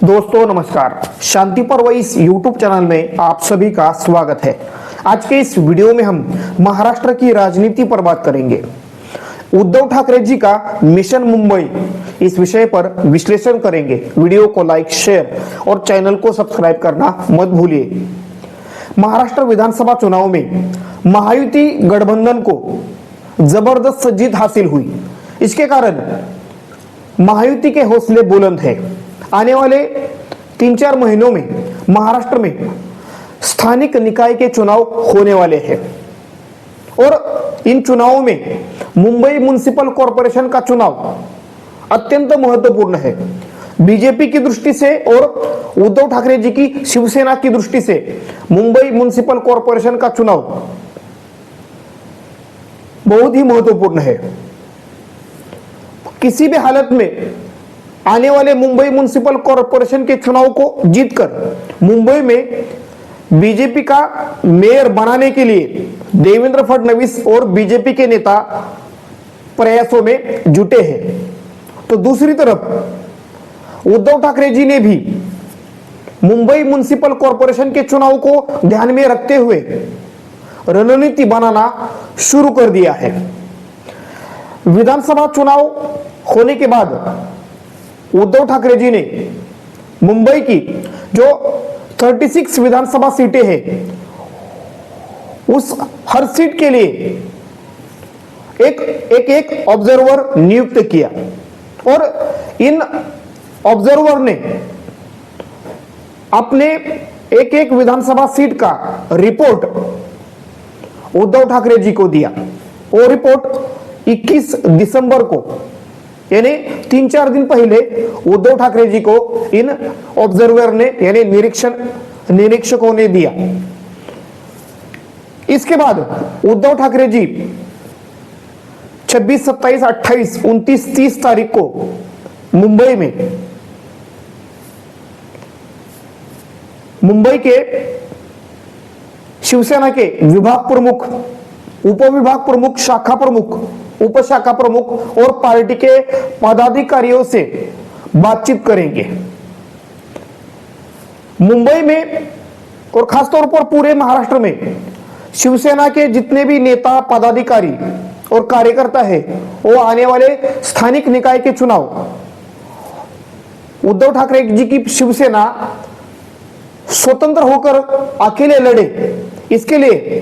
दोस्तों नमस्कार। शांति पर्व इस YouTube चैनल में आप सभी का स्वागत है। आज के इस वीडियो में हम महाराष्ट्र की राजनीति पर बात करेंगे। उद्धव ठाकरे जी का मिशन मुंबई इस विषय पर विश्लेषण करेंगे। वीडियो को लाइक, शेयर और चैनल को सब्सक्राइब करना मत भूलिए। महाराष्ट्र विधानसभा चुनाव में महायुति गठबंधन को जबरदस्त जीत हासिल हुई। इसके कारण महायुति के हौसले बुलंद हैं। आने वाले 3-4 महीनों में महाराष्ट्र में स्थानिक निकाय के चुनाव होने वाले हैं और इन चुनावों में मुंबई म्युनिसिपल कॉरपोरेशन का चुनाव अत्यंत महत्वपूर्ण है। बीजेपी की दृष्टि से और उद्धव ठाकरे जी की शिवसेना की दृष्टि से मुंबई म्युनिसिपल कॉरपोरेशन का चुनाव बहुत ही महत्वपूर्ण है। किसी भी हालत में आने वाले मुंबई म्युनिसिपल कॉरपोरेशन के चुनाव को जीतकर मुंबई में बीजेपी का मेयर बनाने के लिए देवेंद्र फडणवीस और बीजेपी के नेता प्रयासों में जुटे हैं। तो दूसरी तरफ उद्धव ठाकरे जी ने भी मुंबई म्युनिसिपल कॉरपोरेशन के चुनाव को ध्यान में रखते हुए रणनीति बनाना शुरू कर दिया है। विधानसभा चुनाव होने के बाद उद्धव ठाकरे जी ने मुंबई की जो 36 विधानसभा सीटें हैं उस हर सीट के लिए एक ऑब्जर्वर नियुक्त किया और इन ऑब्जर्वर ने अपने एक विधानसभा सीट का रिपोर्ट उद्धव ठाकरे जी को दिया। वो रिपोर्ट 21 दिसंबर को यानी 3-4 दिन पहले उद्धव ठाकरे जी को इन ऑब्जर्वर ने यानी निरीक्षकों ने दिया। इसके बाद उद्धव ठाकरे जी 26, 27, 28, 29, 30 तारीख को मुंबई के शिवसेना के विभाग प्रमुख, उपविभाग प्रमुख, शाखा प्रमुख, उप शाखा प्रमुख और पार्टी के पदाधिकारियों से बातचीत करेंगे। मुंबई में और खासतौर पर पूरे महाराष्ट्र में शिवसेना के जितने भी नेता, पदाधिकारी और कार्यकर्ता है वो आने वाले स्थानिक निकाय के चुनाव उद्धव ठाकरे जी की शिवसेना स्वतंत्र होकर अकेले लड़े, इसके लिए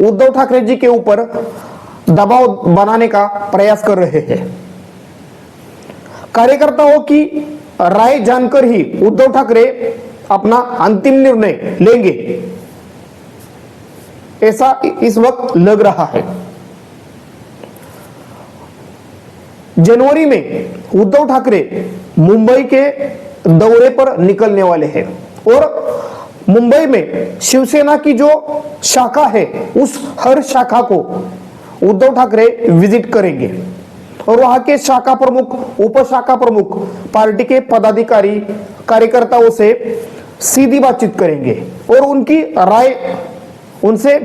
उद्धव ठाकरे जी के ऊपर दबाव बनाने का प्रयास कर रहे हैं। कार्यकर्ताओं की राय जानकर ही उद्धव ठाकरे अपना अंतिम निर्णय लेंगे, ऐसा इस वक्त लग रहा है। जनवरी में उद्धव ठाकरे मुंबई के दौरे पर निकलने वाले हैं और मुंबई में शिवसेना की जो शाखा है उस हर शाखा को उद्धव ठाकरे विजिट करेंगे और वहां के शाखा प्रमुख, उप शाखा प्रमुख, पार्टी के पदाधिकारी, कार्यकर्ताओं से सीधी बातचीत करेंगे और उनसे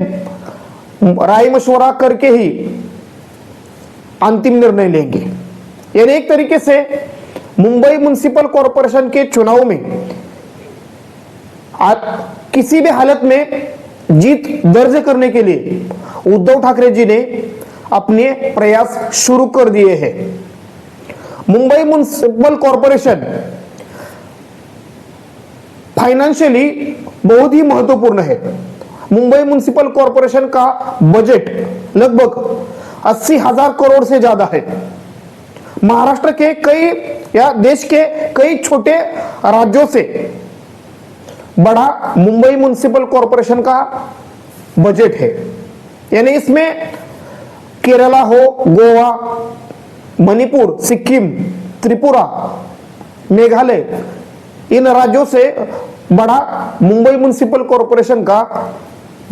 राय मशवरा करके ही अंतिम निर्णय लेंगे। यानी एक तरीके से मुंबई म्युनिसिपल कॉरपोरेशन के चुनाव में किसी भी हालत में जीत दर्ज करने के लिए उद्धव ठाकरे जी ने अपने प्रयास शुरू कर दिए हैं। मुंबई म्युनिसिपल कॉरपोरेशन फाइनेंशियली बहुत ही महत्वपूर्ण है। मुंबई म्युनिसिपल कॉरपोरेशन का बजट लगभग 80,000 करोड़ से ज्यादा है। महाराष्ट्र के कई या देश के कई छोटे राज्यों से बड़ा मुंबई म्युनिसिपल कॉरपोरेशन का बजट है। यानी इसमें केरला हो, गोवा, मणिपुर, सिक्किम, त्रिपुरा, मेघालय, इन राज्यों से बड़ा मुंबई म्युनिसिपल कॉरपोरेशन का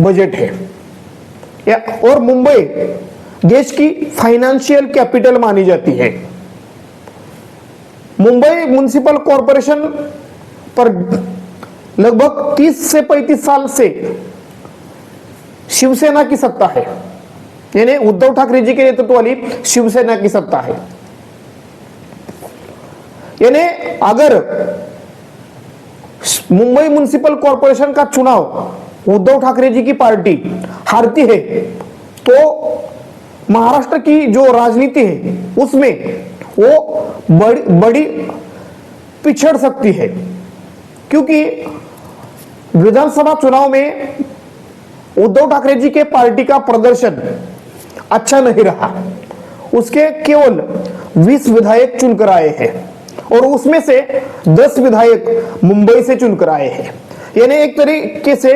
बजट है और मुंबई देश की फाइनेंशियल कैपिटल मानी जाती है। मुंबई म्युनिसिपल कॉरपोरेशन पर लगभग 30 से 35 साल से शिवसेना की सत्ता है, यानी उद्धव ठाकरे जी के नेतृत्व वाली शिवसेना की सत्ता है। यानी अगर मुंबई म्युनिसिपल कॉरपोरेशन का चुनाव उद्धव ठाकरे जी की पार्टी हारती है तो महाराष्ट्र की जो राजनीति है उसमें वो बड़ी पिछड़ सकती है, क्योंकि विधानसभा चुनाव में उद्धव ठाकरे जी के पार्टी का प्रदर्शन अच्छा नहीं रहा। उसके केवल 20 विधायक चुनकर आए हैं और उसमें से 10 विधायक मुंबई से चुनकर आए हैं। यानी एक तरीके से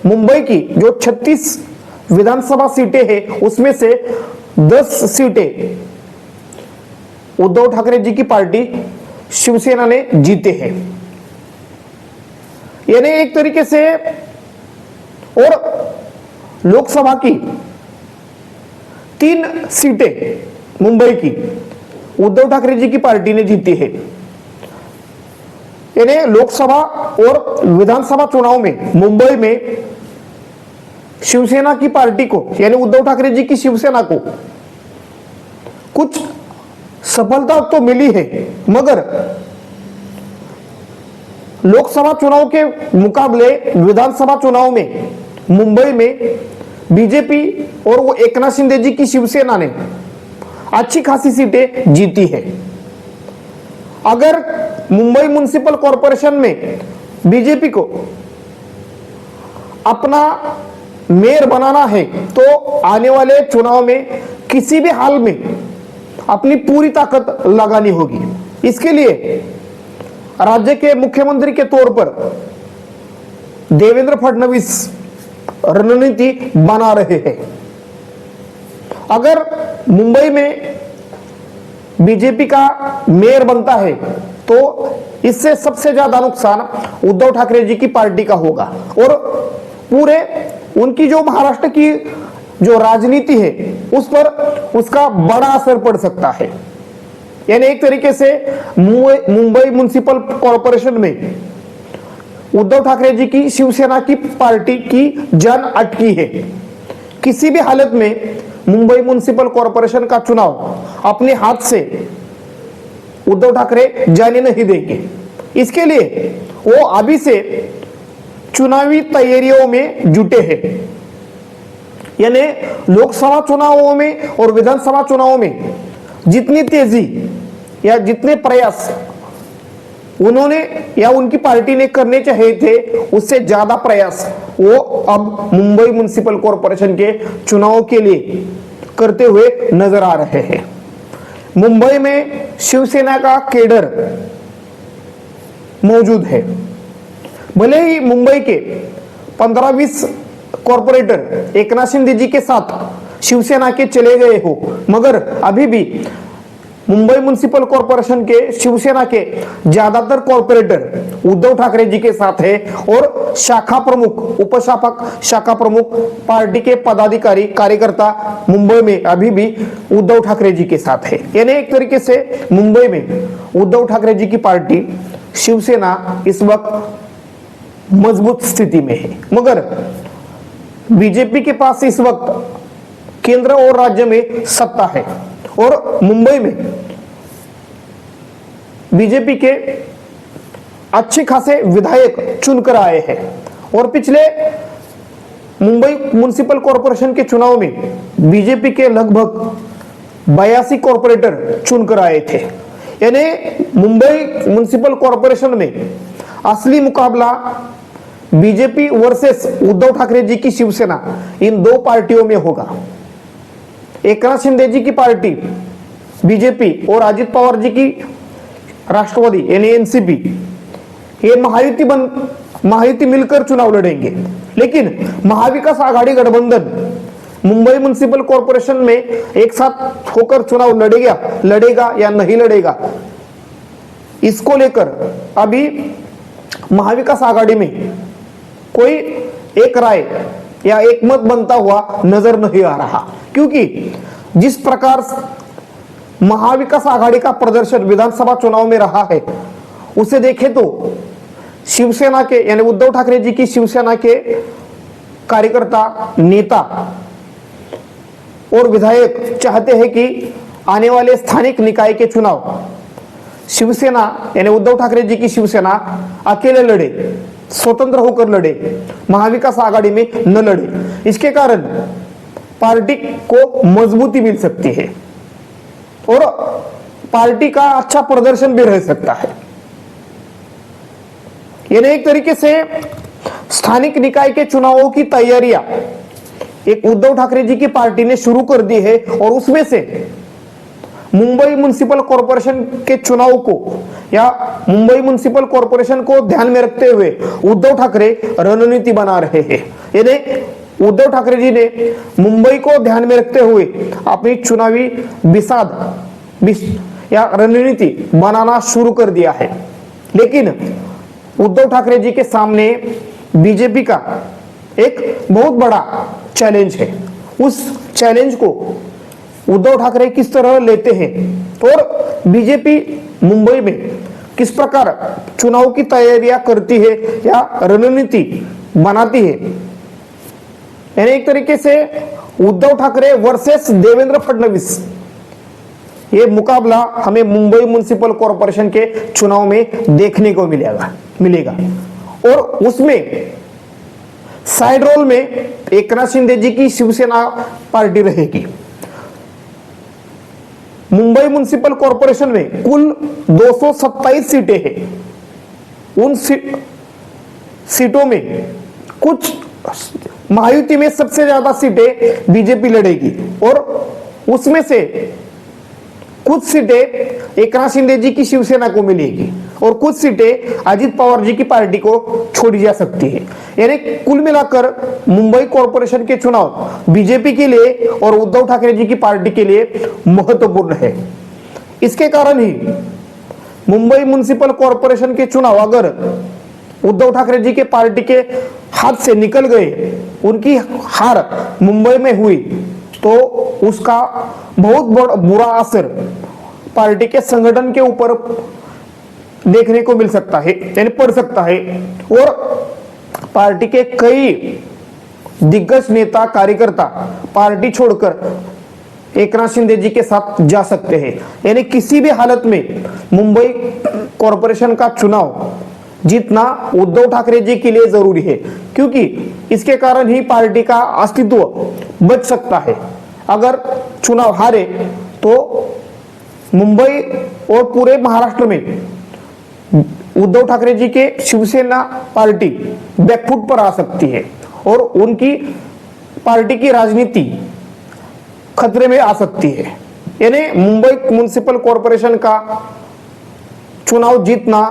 मुंबई की जो 36 विधानसभा सीटें हैं उसमें से 10 सीटें उद्धव ठाकरे जी की पार्टी शिवसेना ने जीते हैं। यानी एक तरीके से, और लोकसभा की 3 सीटें मुंबई की उद्धव ठाकरे जी की पार्टी ने जीती है। यानी लोकसभा और विधानसभा चुनाव में मुंबई में शिवसेना की पार्टी को, यानी उद्धव ठाकरे जी की शिवसेना को कुछ सफलता तो मिली है, मगर लोकसभा चुनाव के मुकाबले विधानसभा चुनाव में मुंबई में बीजेपी और वो एकनाथ शिंदे जी की शिवसेना ने अच्छी खासी सीटें जीती है। अगर मुंबई म्युनिसिपल कॉरपोरेशन में बीजेपी को अपना मेयर बनाना है तो आने वाले चुनाव में किसी भी हाल में अपनी पूरी ताकत लगानी होगी। इसके लिए राज्य के मुख्यमंत्री के तौर पर देवेंद्र फडणवीस रणनीति बना रहे हैं। अगर मुंबई में बीजेपी का मेयर बनता है तो इससे सबसे ज्यादा नुकसान उद्धव ठाकरे जी की पार्टी का होगा और पूरे उनकी जो महाराष्ट्र की जो राजनीति है उस पर उसका बड़ा असर पड़ सकता है। यानी एक तरीके से मुंबई म्युनिसिपल कॉरपोरेशन में उद्धव ठाकरे जी की शिवसेना की पार्टी की जान अटकी है। किसी भी हालत में मुंबई म्युनिसिपल कॉरपोरेशन का चुनाव अपने हाथ से उद्धव ठाकरे जाने नहीं देंगे। इसके लिए वो अभी से चुनावी तैयारियों में जुटे हैं। यानी लोकसभा चुनावों में और विधानसभा चुनावों में जितनी तेजी या जितने प्रयास उन्होंने या उनकी पार्टी ने करने चाहिए थे उससे ज्यादा प्रयास वो अब मुंबई म्युनिसिपल कॉरपोरेशन के चुनाव के लिए करते हुए नजर आ रहे हैं। मुंबई में शिवसेना का केडर मौजूद है। भले ही मुंबई के 15-20 कॉरपोरेटर एकनाथ शिंदे जी के साथ शिवसेना के चले गए हो, मगर अभी भी मुंबई म्युनिसिपल कॉरपोरेशन के शिवसेना के ज्यादातर कॉरपोरेटर उद्धव ठाकरे जी के साथ है और शाखा प्रमुख, शाखा प्रमुख पार्टी के पदाधिकारी कार्यकर्ता मुंबई में अभी भी उद्धव ठाकरे जी के साथ है। यानी एक तरीके से मुंबई में उद्धव ठाकरे जी की पार्टी शिवसेना इस वक्त मजबूत स्थिति में है, मगर बीजेपी के पास इस वक्त केंद्र और राज्य में सत्ता है और मुंबई में बीजेपी के अच्छे खासे विधायक चुनकर आए हैं और पिछले मुंबई म्युनिसिपल कॉरपोरेशन के चुनाव में बीजेपी के लगभग 82 कॉरपोरेटर चुनकर आए थे। यानी मुंबई म्युनिसिपल कॉरपोरेशन में असली मुकाबला बीजेपी वर्सेस उद्धव ठाकरे जी की शिवसेना, इन दो पार्टियों में होगा। एकनाथ शिंदे जी की पार्टी बीजेपी और अजित पवार जी की राष्ट्रवादी यानी एनसीपी, ये महायुति मिलकर चुनाव लड़ेंगे। लेकिन महाविकास आघाड़ी गठबंधन मुंबई म्युनिसिपल कॉरपोरेशन में एक साथ होकर चुनाव लड़ेगा या नहीं लड़ेगा, इसको लेकर अभी महाविकास आघाड़ी में कोई एक राय या एक मत बनता हुआ नजर नहीं आ रहा, क्योंकि जिस प्रकार महाविकास आघाड़ी का प्रदर्शन विधानसभा चुनाव में रहा है उसे देखें तो शिवसेना के यानी उद्धव ठाकरे जी की शिवसेना के कार्यकर्ता, नेता और विधायक चाहते हैं कि आने वाले स्थानिक निकाय के चुनाव शिवसेना यानी उद्धव ठाकरे जी की शिवसेना अकेले लड़े, स्वतंत्र होकर लड़े, महाविकास आघाड़ी में न लड़े, इसके कारण पार्टी को मजबूती मिल सकती है और पार्टी का अच्छा प्रदर्शन भी रह सकता है। यानी एक तरीके से स्थानिक निकाय के चुनावों की तैयारियां एक उद्धव ठाकरे जी की पार्टी ने शुरू कर दी है और उसमें से मुंबई म्युनिसिपल कॉरपोरेशन के चुनाव को या मुंबई म्युनिसिपल कॉरपोरेशन को ध्यान में रखते हुए उद्धव ठाकरे रणनीति बना रहे हैं। यानी उद्धव ठाकरे जी ने मुंबई को ध्यान में रखते हुए अपनी चुनावी या रणनीति बनाना शुरू कर दिया है। लेकिन उद्धव ठाकरे जी के सामने बीजेपी का एक बहुत बड़ा चैलेंज है। उस चैलेंज को उद्धव ठाकरे किस तरह लेते हैं और बीजेपी मुंबई में किस प्रकार चुनाव की तैयारियां करती है या रणनीति बनाती है, यानी एक तरीके से उद्धव ठाकरे वर्सेस देवेंद्र फडणवीस, ये मुकाबला हमें मुंबई म्युनिसिपल कॉरपोरेशन के चुनाव में देखने को मिलेगा और उसमें साइड रोल में एकनाथ शिंदे जी की शिवसेना पार्टी रहेगी। मुंबई म्युनिसिपल कॉरपोरेशन में कुल 227 सीटें हैं। उन सीटों में कुछ महायुति में सबसे ज्यादा सीटें बीजेपी लड़ेगी और उसमें से कुछ सीटें एकनाथ शिंदे जी की शिवसेना को मिलेगी और कुछ सीटें अजित पवार जी की पार्टी को छोड़ी जा सकती है। यानी कुल मिलाकर मुंबई कॉरपोरेशन के चुनाव बीजेपी के लिए और उद्धव ठाकरे जी की पार्टी के लिए महत्वपूर्ण है। इसके कारण ही मुंबई म्युनिसिपल कॉरपोरेशन के चुनाव अगर उद्धव ठाकरे जी के पार्टी के हाथ से निकल गए, उनकी हार मुंबई में हुई, तो उसका बहुत बुरा असर पार्टी के संगठन के ऊपर देखने को मिल सकता है, यानी पड़ सकता है और पार्टी के कई दिग्गज नेता कार्यकर्ता पार्टी छोड़कर एकनाथ शिंदे जी के साथ जा सकते हैं। यानी किसी भी हालत में मुंबई कॉरपोरेशन का चुनाव जीतना उद्धव ठाकरे जी के लिए जरूरी है, क्योंकि इसके कारण ही पार्टी का अस्तित्व बच सकता है। अगर चुनाव हारे तो मुंबई और पूरे महाराष्ट्र में उद्धव ठाकरे जी के शिवसेना पार्टी बैकफुट पर आ सकती है और उनकी पार्टी की राजनीति खतरे में आ सकती है। यानी मुंबई म्युनिसिपल कॉरपोरेशन का चुनाव जीतना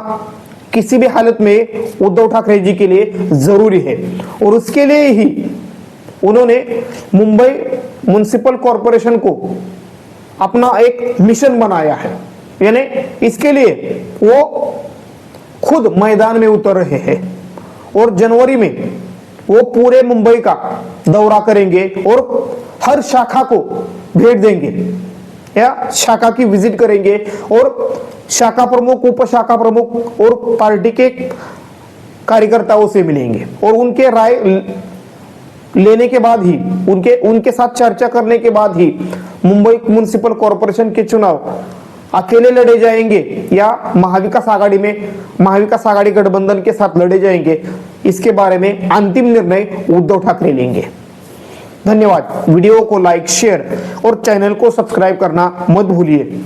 किसी भी हालत में उद्धव ठाकरे जी के लिए जरूरी है और उसके लिए ही उन्होंने मुंबई म्युनिसिपल कॉरपोरेशन को अपना एक मिशन बनाया है। यानी इसके लिए वो खुद मैदान में उतर रहे हैं और जनवरी में वो पूरे मुंबई का दौरा करेंगे और हर शाखा को भेंट देंगे या शाखा की विजिट करेंगे और शाखा प्रमुख, उप शाखा प्रमुख और पार्टी के कार्यकर्ताओं से मिलेंगे और उनके राय लेने के बाद ही उनके साथ चर्चा करने के बाद ही मुंबई म्युनिसिपल कॉरपोरेशन के चुनाव अकेले लड़े जाएंगे या महाविकास आघाड़ी गठबंधन के साथ लड़े जाएंगे, इसके बारे में अंतिम निर्णय उद्धव ठाकरे लेंगे। धन्यवाद। वीडियो को लाइक, शेयर और चैनल को सब्सक्राइब करना मत भूलिए।